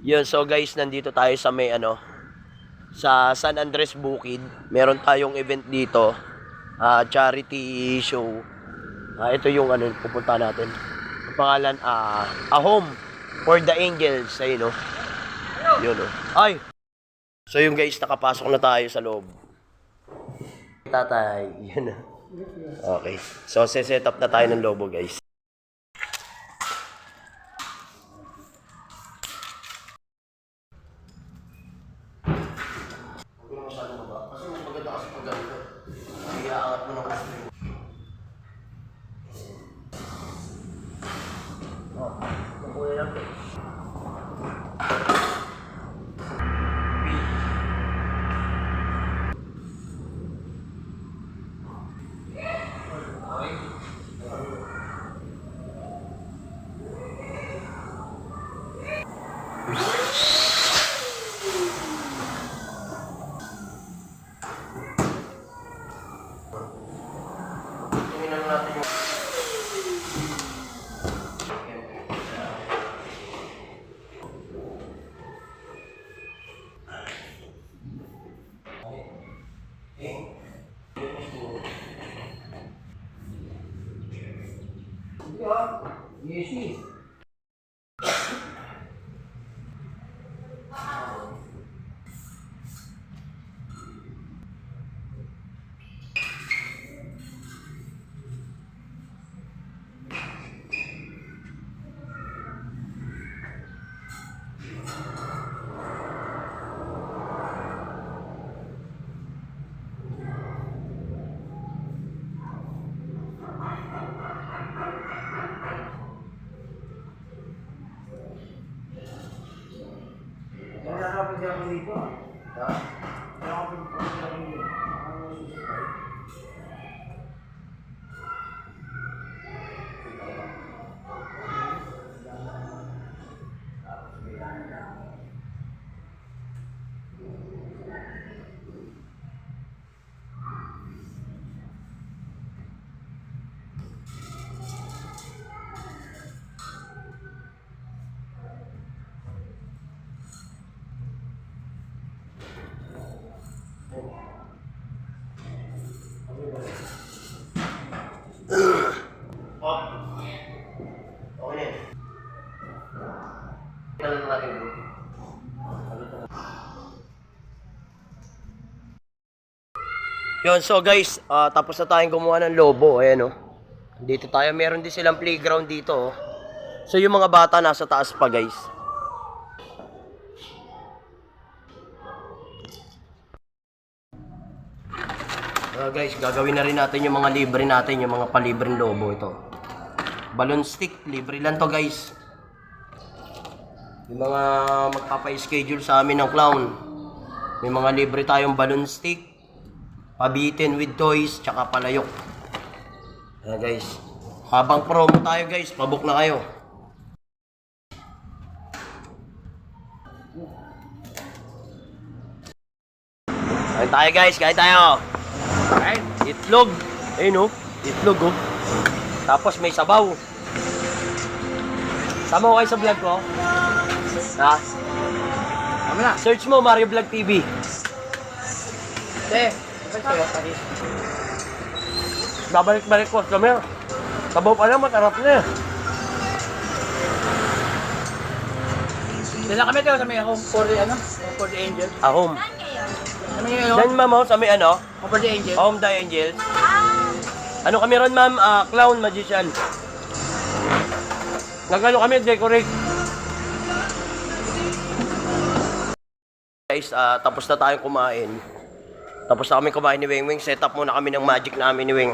Yun, so guys, nandito tayo sa may sa San Andres Bukid. Meron tayong event dito, charity show. Ito yung pupunta natin. Ang pangalan, A Home for the Angels. Ayun, no? Yun, no? Ay! So yung guys, nakapasok na tayo sa loob. Tatay, yun, no? Okay. So, set up na tayo ng lobo, guys. Yes. Yun, so guys, tapos na tayong gumawa ng lobo. Ayan, oh. Dito tayo, meron din silang playground dito, oh. So yung mga bata nasa taas pa, guys. Guys, gagawin na rin natin yung mga libre natin, yung mga palibreng lobo ito. Balloon stick, libre lang to, guys. Yung mga magpapa-schedule sa amin ng clown, may mga libre tayong balloon stick, pabitin with toys, tsaka palayok. Guys, habang promo tayo, guys, pabook na kayo. Kain tayo, guys, kain tayo. Kain, itlog. Ayun, oh, itlog, oh. Tapos may sabaw. Tama ko kayo sa vlog ko? Ha? Tama na. Search mo Mario Vlog TV. Babalik-balik ko kami. Sabaw pa lang, matarap na. Dala kami tayo sa may home for the for the angel. Home. Sa may home Dan ma'am, sa may for the angel. Home the Angels. Ano kami ron, ma'am? Clown magician. Nagano kami, decorate. Guys, tapos na tayong kumain. Tapos na kami kumain ni Weng Weng. Set up muna kami ng magic namin ni Weng.